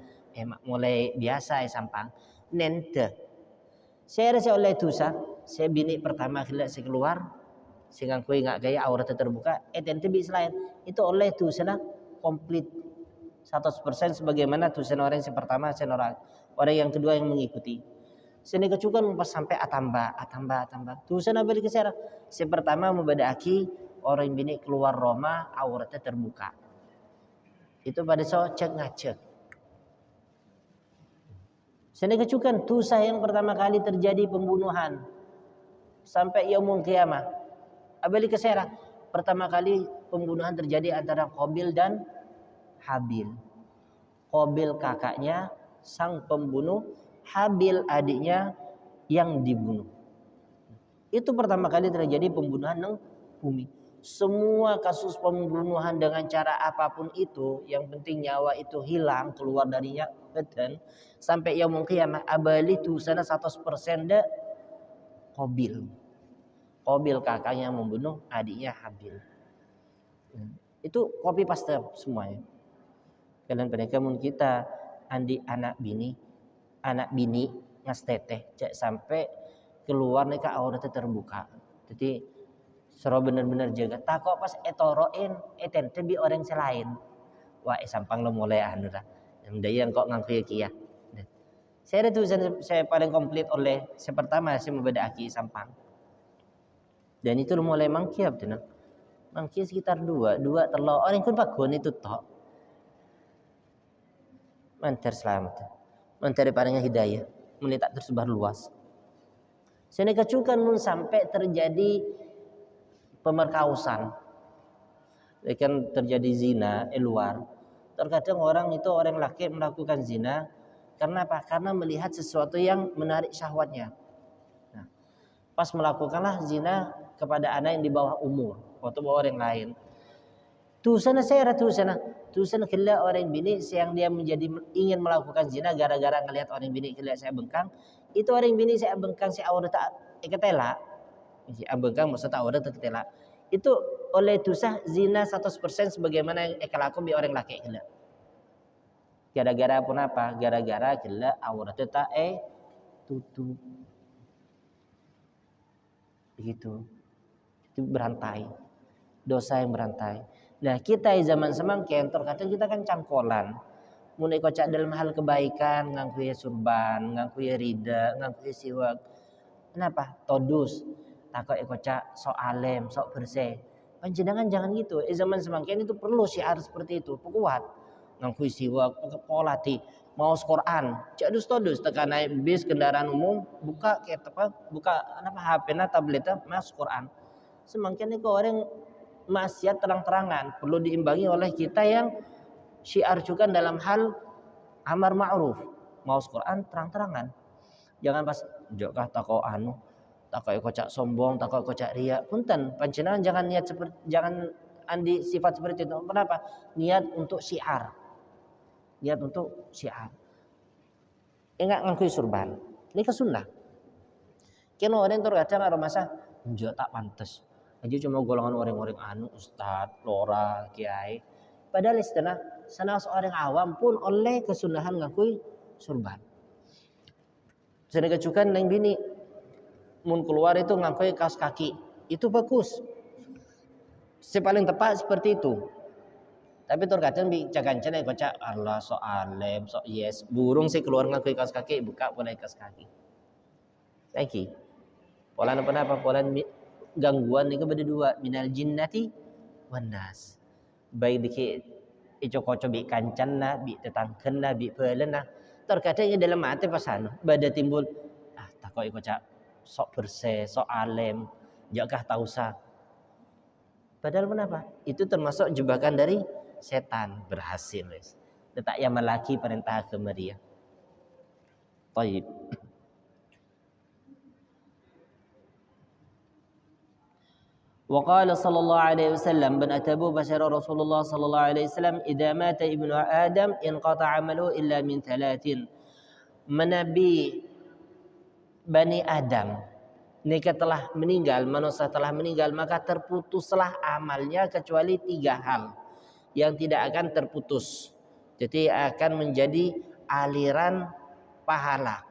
mulai biasa sampang nente saya rasa oleh dosa saya bini pertama kila saya keluar sehingga kui nggak gaya aurat terbuka tente bi selain itu oleh dosa komplit 100% sebagaimana dosa orang yang pertama orang yang kedua yang mengikuti sini kecukan pas sampai atamba dosa nabi kesera si pertama membadaki orang bini keluar Roma auratnya terbuka itu pada saat cek ngacek. Sedangkan juga dosa yang pertama kali terjadi pembunuhan sampai yaumul qiyamah. Abali kesera pertama kali pembunuhan terjadi antara Qabil dan Habil. Qabil kakaknya sang pembunuh, Habil adiknya yang dibunuh. Itu pertama kali terjadi pembunuhan nang bumi. Semua kasus pembunuhan dengan cara apapun itu, yang penting nyawa itu hilang keluar darinya badan sampai yaumul qiyamah abali tu sana 100% de Qabil kakaknya membunuh adiknya Habil. Itu copy paste semuanya. Kalian mereka mun kita andi anak bini ngasteteh cek sampai keluar mereka auratnya terbuka. Jadi sero bener-bener jaga takok pas etoroin tente bi orang selain wah sampang lo mulai anu dah yang kok ngangku ya saya itu saya paling komplit oleh saya pertama saya membeda aki sampang dan itu mulai mangkiap mangkiap sekitar dua terlalu orang pun pagun itu tok mantar selamat, mantar paringnya hidayah, melihat tersebar luas. Sini kecukan mun sampai terjadi pemerkausan, kan terjadi zina luar. Terkadang orang laki melakukan zina karena apa? Karena melihat sesuatu yang menarik syahwatnya. Nah, pas melakukanlah zina kepada anak yang di bawah umur atau orang lain. Tu sana kela orang bini yang dia ingin melakukan zina gara-gara ngelihat orang bini kela saya bengkang. Itu orang bini saya bengkang si aurat tak ketela. Si bengkang maksud aurat tak ketela. Itu oleh dosa zina 100% sebagaimana yang laku bi orang laki kela. Gara-gara pun apa? Gara-gara kela aurat tak tutup. Begitu. Itu berantai. Dosa yang berantai. Nah, kita di zaman semangkin terkadang kita kan cangkolan. Mulai kocak dalam hal kebaikan, ngaku ya surban, ngaku ya rida, ngaku ya siwak. Kenapa? Todus. Takut kocak sok alem, sok bersih. Panjenengan jangan gitu. Di zaman semangkin itu perlu syiar seperti itu. Kuat. Ngaku ya siwak, polati, mau Quran. Cak todus tekan naik bis kendaraan umum, buka kayak apa? Buka HP-na tabletnya mas Quran. Semangkin itu orang maksiat terang-terangan perlu diimbangi oleh kita yang syiar juga dalam hal amar ma'ruf mau Quran terang-terangan. Jangan pas jokah tako kocak sombong, tako kocak ria. Punten panjenengan jangan andi sifat seperti itu. Kenapa? Niat untuk syiar. Enggak ngakui surban. Ini kesunnah. Kena orang terkadang ada masa njok tak pantas. Aja cuma golongan orang-orang ustad, lora, kiai. Padahal sana seorang awam pun oleh kesunahan ngakui surban. Saya kecukan neng bini mun keluar itu ngakui kaos kaki. Itu bagus. Paling tepat seperti itu. Tapi terkadang bicakan-cakan kocak Allah sok alem, sok yes. Burung sih keluar ngakui kaos kaki, buka boleh kaos kaki. Lagi. Pola apa? Pola gangguan itu beda dua, minal jinnati wan nas. Baik dikit ico-koco bi kancanna, bi tetangkenna, bi pelena. Terkadang dalam hati pasano, bada timbul takut kocak sok bersih, sok alem, jakah tausa. Padahal kenapa? Itu termasuk jebakan dari setan, berhasil. Letak yang melaki perintah agama dia. Baik. وقال صلى الله عليه وسلم بن أتبو بشر رسول الله صلى الله عليه وسلم إذا مات ابن آدم انقطع عمله إلا من 3. Menabi Bani Adam jika telah meninggal, manusia telah meninggal, maka terputuslah amalnya kecuali 3 hal yang tidak akan terputus. Jadi akan menjadi aliran pahala.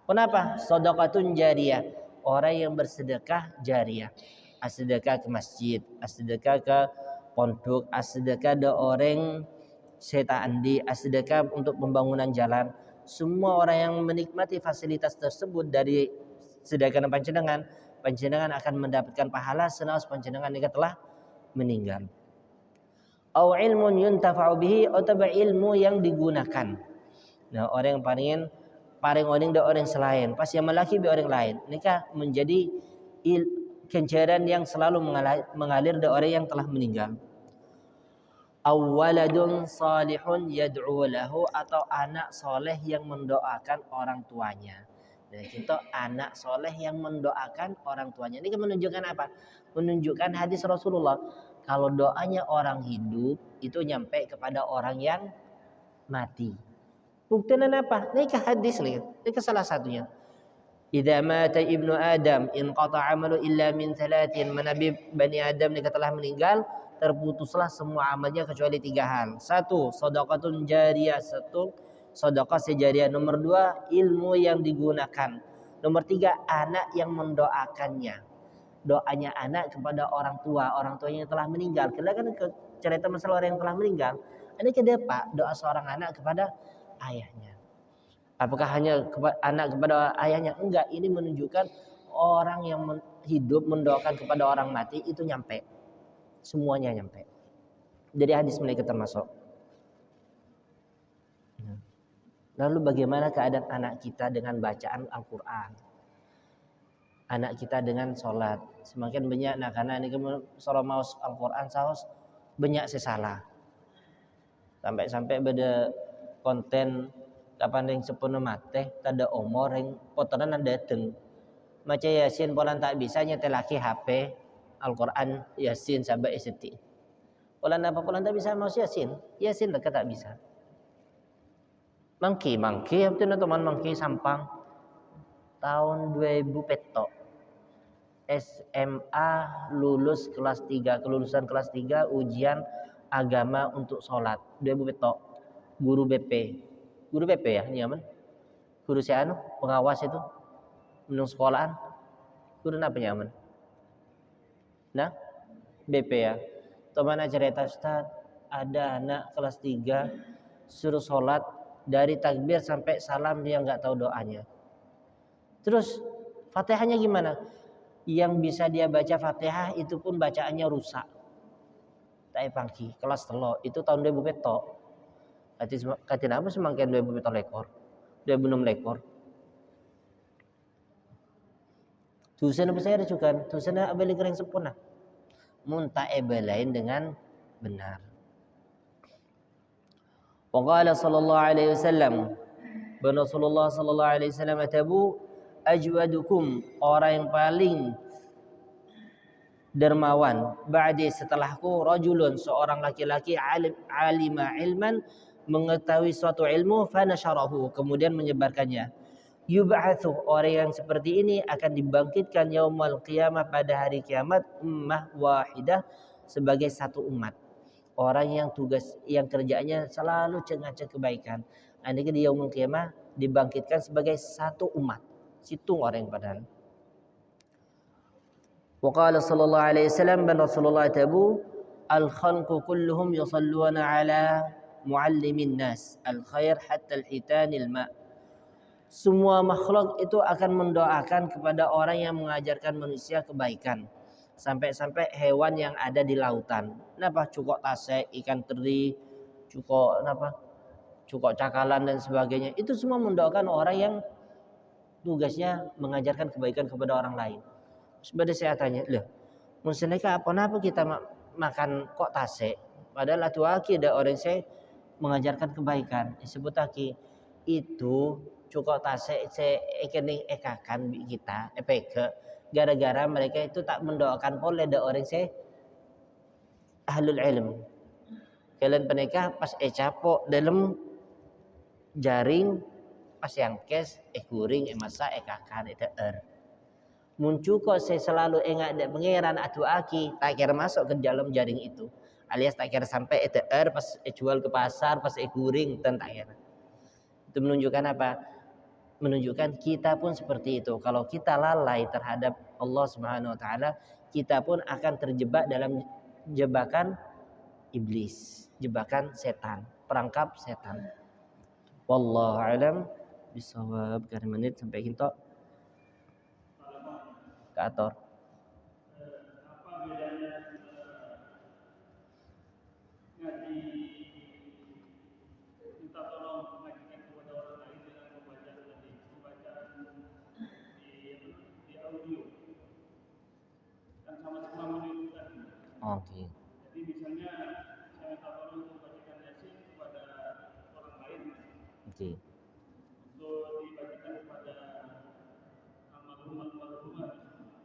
Kenapa? Sedekatun jariyah, orang yang bersedekah jariyah. Sedekah ke masjid, sedekah ke pondok, sedekah ada orang seta andi, sedekah untuk pembangunan jalan. Semua orang yang menikmati fasilitas tersebut dari sedekah panjenengan akan mendapatkan pahala senaos panjenengan jika telah meninggal. Au ilmun yuntafa'u bihi, atau ilmu yang digunakan. Nah, orang yang paling orang selain, pas yang melaki bi orang lain. Nikah menjadi kencaran yang selalu mengalir dari orang yang telah meninggal. Awaladun salihun yad'u lahu, atau anak soleh yang mendoakan orang tuanya. Dan kita anak soleh yang mendoakan orang tuanya. Ini menunjukkan apa? Menunjukkan hadis Rasulullah. Kalau doanya orang hidup itu nyampe kepada orang yang mati. Buktinya apa? Ini hadis nih. Ini salah satunya. Idza mata ibnu Adam inqata 'amalu illa min 3. Menabi Bani Adam jika telah meninggal, terputuslah semua amalnya kecuali 3 hal. 1, sedekatun jariyah, 1 sedekah sejariyah. Nomor 2, ilmu yang digunakan. Nomor 3, anak yang mendoakannya. Doanya anak kepada orang tuanya yang telah meninggal. Kita kan cerita masalah orang yang telah meninggal. Ini kedepak doa seorang anak kepada ayahnya. Apakah hanya anak kepada ayahnya? Enggak, ini menunjukkan orang yang hidup mendoakan kepada orang mati itu nyampe. Semuanya nyampe. Jadi hadis mereka termasuk. Lalu bagaimana keadaan anak kita dengan bacaan Al-Quran? Anak kita dengan sholat. Semakin banyak, nah karena ini surah maus Al-Quran saus banyak sesalah. Sampai-sampai beda konten kapan yang sepenuh mate, tada omor yang potongan ada dateng. Maca Yasin polan tak bisa nyetel lagi HP Al-Quran Yasin sampai iseti. Polan apa polan tak bisa mau Yasin? Yasin tak bisa. Mangki, itu teman mangki sampang tahun 2000 petok. SMA lulus kelas 3, kelulusan kelas 3 ujian agama untuk sholat 2000 petok. Guru BP. Guru BP ya, nyaman. Guru si anu, pengawas itu menung sekolahan. Guru apa nyaman? Nah, BP ya. Teman cerita Ustaz, ada anak kelas 3 suruh sholat dari takbir sampai salam dia nggak tahu doanya. Terus Fatihahnya gimana? Yang bisa dia baca Fatihah itu pun bacaannya rusak. Tai pangki kelas telo itu tahun 2000 petok. Kati nama semangkin 2000 petok lekor. 2006 lekor. Tusen apa saya racukan? Tusen abeli kering sempurna. Munta ebelain dengan benar. Waqala sallallahu alaihi wasallam. Rasulullah sallallahu alaihi wasallam atabu ajwadukum, orang yang paling dermawan ba'di setelahku, rajulun, seorang laki-laki alima ilman, mengetahui suatu ilmu, fanasyarahu, kemudian menyebarkannya. Yub'atsu, orang yang seperti ini akan dibangkitkan yaumul qiyamah, pada hari kiamat, ummah wahidah, sebagai satu umat. Orang yang kerjanya selalu cengaceng kebaikan. Nanti di yaumul qiyamah dibangkitkan sebagai satu umat. Situng orang yang padahal. Waqala sallallahu alaihi wasallam, dan Rasulullah tabu al-khalqu kulluhum yusalluna ala muallimin nas al-khair hatta al-hitanil ma. Semua makhluk itu akan mendoakan kepada orang yang mengajarkan manusia kebaikan. Sampai-sampai hewan yang ada di lautan. Kenapa? Cukok tasek, ikan teri, cukok cakalan dan sebagainya. Itu semua mendoakan orang yang tugasnya mengajarkan kebaikan kepada orang lain. Sebenarnya saya tanya, loh, musneka apa kita makan kok tasek? Padahal atu aki ada orang saya mengajarkan kebaikan. Disebut aki itu cukup tasek saya ekening ekakan kita epeke. Gara-gara mereka itu tak mendoakan oleh ada orang saya ahlul ilm. Kalian peneka pas capo dalam jaring pas yang kes kuring masa ekakan itu muncul kok saya selalu ingat ada pangeran atu aki tak kira masuk ke dalam jaring itu, alias tak kira sampai itu pas jual ke pasar pas kuring tak kira. Itu menunjukkan apa? Menunjukkan kita pun seperti itu. Kalau kita lalai terhadap Allah Subhanahu wa taala, kita pun akan terjebak dalam jebakan iblis, jebakan setan, perangkap setan. Wallahu a'lam bishawab. Karena menit sampai kita ke ator. Apa bedanya ngaji minta tolong mengajikan kepada orang lain dengan pembacaan di audio dan sama-sama menirukan. Oke. Jadi misalnya saya minta tolong untuk bacakan Yasin kepada orang lain. Oke. Untuk dibacakan kepada almarhum.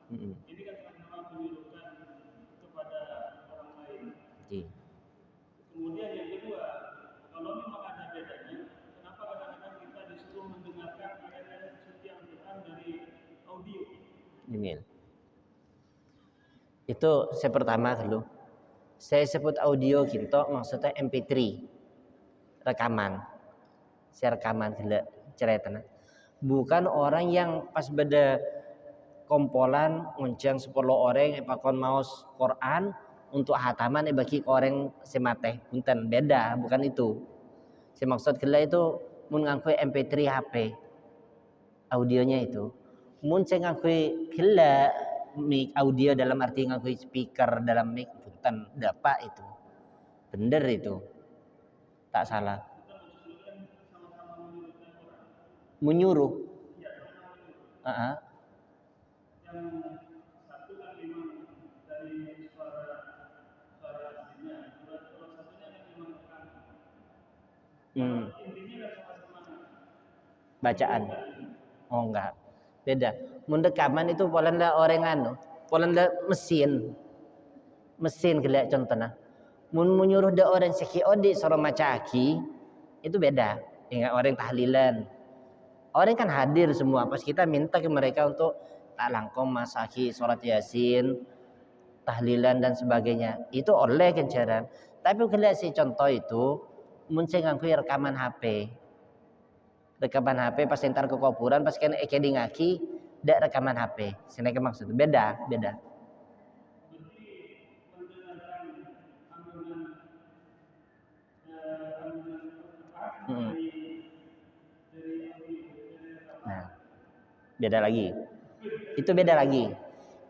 Ini kan sama-sama menirukan kepada orang lain. Oke. Kemudian yang kedua, kalau memang ada bedanya, kenapa kadang-kadang kita disuruh mendengarkan ayat-ayat suci Al-Quran dari audio? Email. Itu saya pertama dulu. Saya sebut audio gitu maksudnya MP3. Rekaman. Saya rekaman gila ceritanya. Bukan orang yang pas beda kompolan nguncang 10 orang pakon maus Quran untuk hataman bagi orang semate. Punten beda, bukan itu. Saya maksud gila itu mun ngangkui MP3 HP. Audionya itu. Mun saya ngangkui gila mic audio dalam arti ngangkui speaker dalam mic, punten dapat itu. Bener itu. Tak salah. menyuruh. Ya, pertama itu. Ah, Yang satu kan memang dari suara aslinya, kalau satunya kan memang kan. Kalau intinya kan sama-sama bacaan. menyebutkan. Oh enggak, beda. Mun rekaman itu polanda orang anu, polanda mesin gelak contohnya. Mun menyuruh da orang seki odi soro maca aki itu beda. Ingat orang tahlilan. Orang kan hadir semua. Pas kita minta ke mereka untuk tak langkom masaki surat yasin, tahlilan dan sebagainya. Itu oleh kencaran. Tapi kalau si contoh itu muncul ngangkui rekaman HP. Rekaman HP pas entar ke kuburan pas kan di ngaki dak rekaman HP. Sini ke maksud beda. Berarti mendengarkan amungan amungan apa Hmm. dari audio dari rekaman. Nah, beda lagi. Itu beda lagi.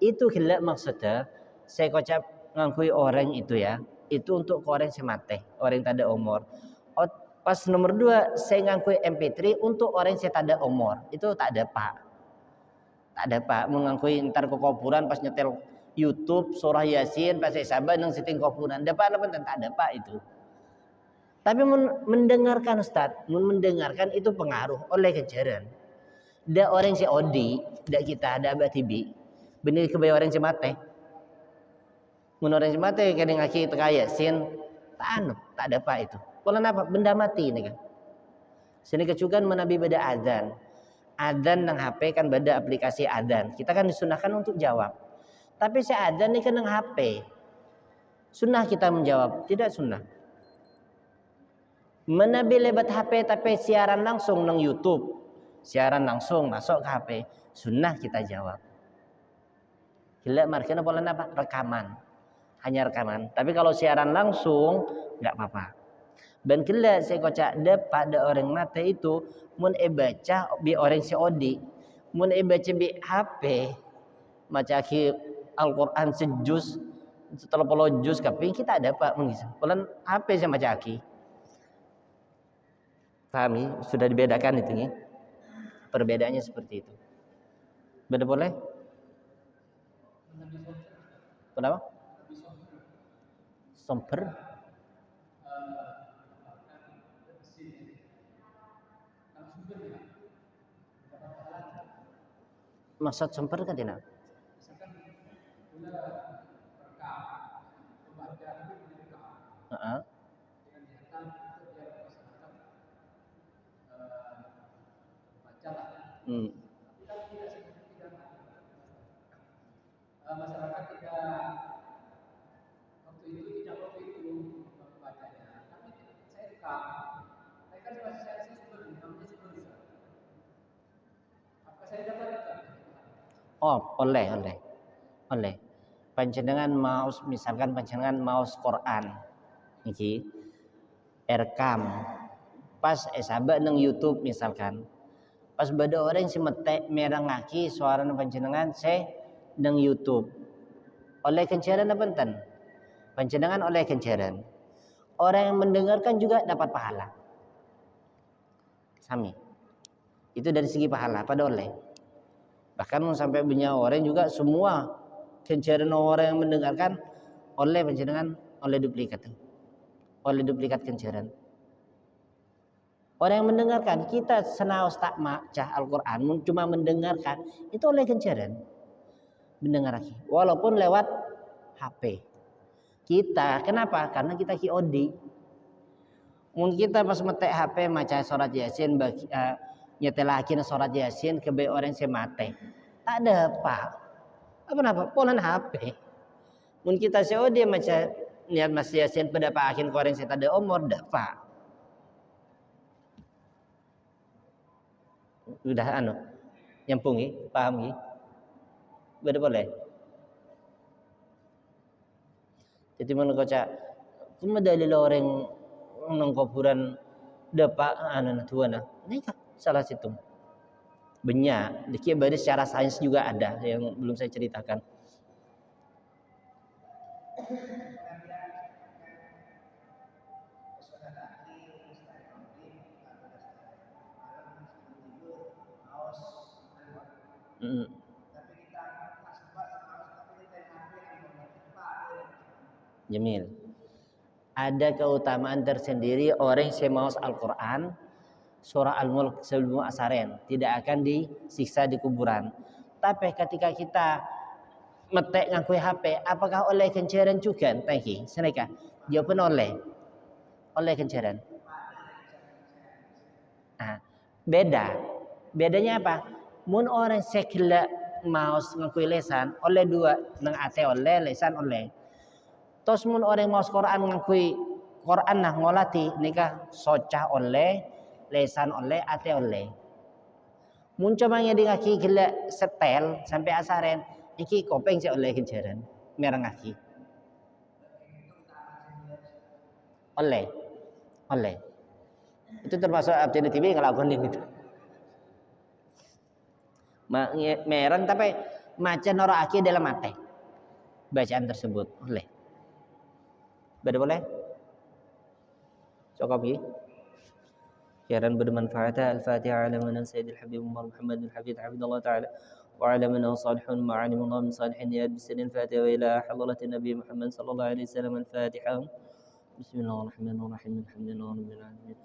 Itu gila maksudnya saya kocap ngangkui orang itu ya. Itu untuk orang semate, orang tak ada umur. Pas nomor 2 saya ngangkui MP3 untuk orang yang tak ada umur. Itu tak ada pak. Tak ada pak mengangkui ntar ke kuburan pas nyetel YouTube surah Yasin pas saya sabar nang siting kuburan. Dapat apa tak ada pak itu. Tapi mendengarkan Ustaz, mendengarkan itu pengaruh oleh kejaran. Da orang si odi, da kita ada abah tibi. Benih kebaya orang si mate. Mun orang si mate kadang ngaki teka Yasin, tak ada apa itu. Pola apa? Benda mati ini kan. Sini kecukan menabi beda adzan. Adzan nang HP kan beda aplikasi adzan. Kita kan disunahkan untuk jawab. Tapi si adzan ini kan nang HP. Sunnah kita menjawab, tidak sunnah. Menabi lebat HP tapi siaran langsung nang YouTube. Siaran langsung masuk ke HP. Sunnah kita jawab. Gila markina pola apa? Rekaman. Hanya rekaman. Tapi kalau siaran langsung nggak apa-apa. Dan gila saya kocak pada orang mata itu mun baca bi orang si odi. Mun baca bi HP maca ki Al-Qur'an sejus setelah polo juz kaping kita ada pak mengisa. Polan HP saya maca ki. Pahami? Sudah dibedakan itu ya. Perbedaannya seperti itu. Beda boleh? Kenapa? Somper? Maksud somper kan tidak? Masyarakat tidak waktu itu membacanya, tapi saya rekam. Saya kan masih saya seperti namanya seperti itu. Apa saya dapat itu? Oh, oleh. Panjenengan mau misalkan panjenengan mau Quran iki rekam pas sabak nang YouTube misalkan. Pas bada orang si metek merangaki suara panjenengan nang YouTube. Oleh kencaran apa enten? Panjenengan oleh kencaran. Orang yang mendengarkan juga dapat pahala. Sami. Itu dari segi pahala pada oleh. Bahkan sampai punya orang juga semua kencaran orang yang mendengarkan oleh panjenengan oleh duplikat. Oleh duplikat kencaran. Orang yang mendengarkan kita senaos tak maca Al-Qur'an cuma mendengarkan itu oleh kencaran. Mendengar lagi walaupun lewat HP. Kita kenapa? Karena kita QOD. Mungkin kita pas metek HP maca surat Yasin bagi nyetelakin surat Yasin ke orang yang mate. Tak ada apa. Apa polan HP. Mungkin kita COD maca niat Mas Yasin pada Pak Akin koreng saya tak ada umur dapat. Udah nyampungi, paham Beda boleh. Jadi mana kocak, cuma dalil orang nang kuburan dapat tuana. Ini kan salah situ. Banyak. Dikit baris secara sains juga ada yang belum saya ceritakan. Mm. Jamil. Ada keutamaan tersendiri orang yang mau Al-Quran surah Al-Mulk sebelum asaren tidak akan disiksa di kuburan. Tapi ketika kita metek ngakui HP, apakah oleh kenceran juga? Thank seneka. Dia pun oleh kenceran. Nah, bedanya apa? Mun orang sekila mouse ngakui lesan oleh dua nang ate oleh lesan oleh. Terus mun orang mau Quran ngakui Quran nah ngolati nikah socah oleh lesan oleh ate oleh. Mun coba ngedi ngaki gila setel sampai asaren iki kopeng sih oleh kenceran merang ngaki. Oleh. Itu termasuk abdi TV ngelakuin itu. Merang tapi maca nora aki dalam mate bacaan tersebut oleh. Beda boleh? Cukup ya. Khairan bermanfaat. Al-Fatihah ala man sayyidil habib Muhammad al-Hafidh hafidhullah ta'ala wa ala man salihun ma'alim Allah min salihin ya bisin al-Fatihah wa ila hadratin Nabi Muhammad sallallahu alaihi wasallam al-Fatihah. Bismillahirrahmanirrahim. Alhamdulillahi rabbil alamin.